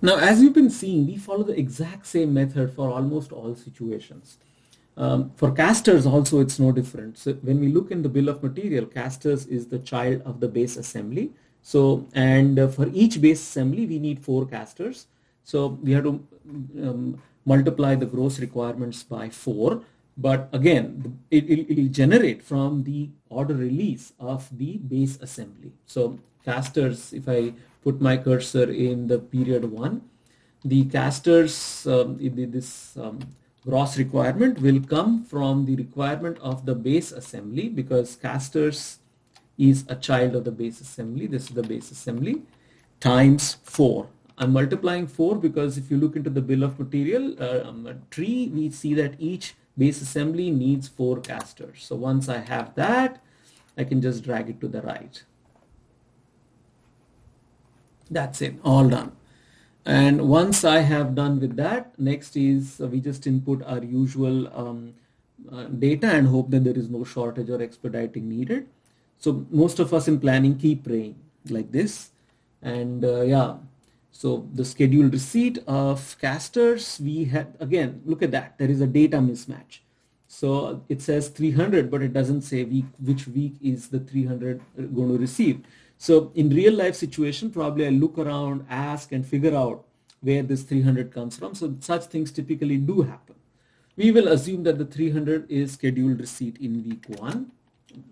Now, as you've been seeing, we follow the exact same method for almost all situations. For casters also, it's no different. So when we look in the bill of material, casters is the child of the base assembly. So, and for each base assembly, we need 4 casters. So we have to multiply the gross requirements by 4. But again, it will generate from the order release of the base assembly. So casters, if I put my cursor in the period 1, the casters, this gross requirement will come from the requirement of the base assembly, because casters is a child of the base assembly. This is the base assembly times 4. I'm multiplying 4 because if you look into the bill of material tree, we see that each base assembly needs 4 casters. So once I have that, I can just drag it to the right. That's it, all done. And once I have done with that, next is we just input our usual data and hope that there is no shortage or expediting needed. So most of us in planning keep praying like this. And yeah, so the scheduled receipt of casters, we had, again, look at that, there is a data mismatch. So it says 300, but it doesn't say which week is the 300 going to receive. So in real life situation, probably I look around, ask, and figure out where this 300 comes from. So such things typically do happen. We will assume that the 300 is scheduled receipt in week 1.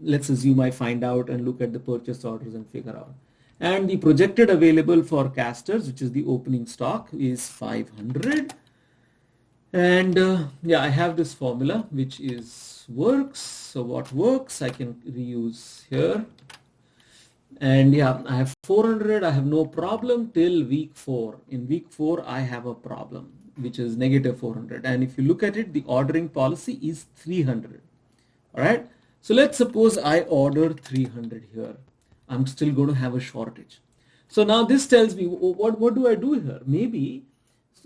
Let's assume I find out and look at the purchase orders and figure out. And the projected available for casters, which is the opening stock, is 500. And yeah, I have this formula which is works. So what works I can reuse here. And yeah, I have 400, I have no problem till week 4. In week 4, I have a problem, which is negative 400. And if you look at it, the ordering policy is 300. All right. So let's suppose I order 300 here. I'm still going to have a shortage. So now this tells me, what do I do here? Maybe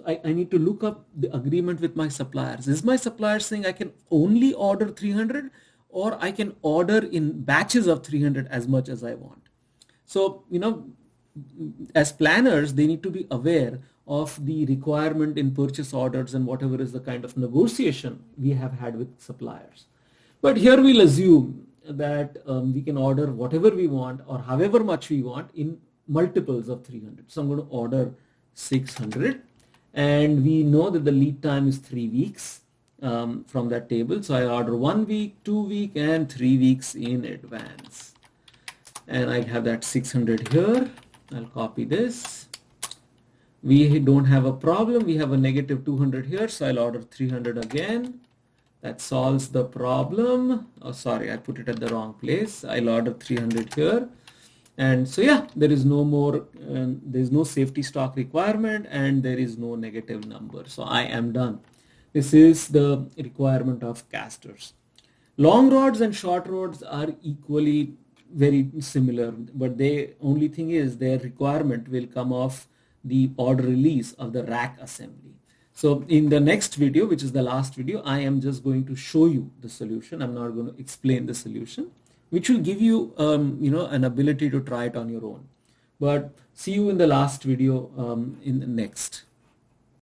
I need to look up the agreement with my suppliers. Is my supplier saying I can only order 300, or I can order in batches of 300 as much as I want? So, you know, as planners, they need to be aware of the requirement in purchase orders and whatever is the kind of negotiation we have had with suppliers. But here we'll assume that we can order whatever we want or however much we want in multiples of 300. So I'm going to order 600, and we know that the lead time is 3 weeks from that table. So I order 1 week, 2 weeks, and 3 weeks in advance. And I have that 600 here. I'll copy this. We don't have a problem. We have a negative 200 here. So I'll order 300 again. That solves the problem. Oh, sorry, I put it at the wrong place. I'll order 300 here. And so yeah, there is no more, there's no safety stock requirement, and there is no negative number. So I am done. This is the requirement of casters. Long rods and short rods are equally very similar, but the only thing is their requirement will come off the order release of the rack assembly. So in the next video, which is the last video, I am just going to show you the solution. I'm not going to explain the solution, which will give you, you know, an ability to try it on your own. But see you in the last video in the next.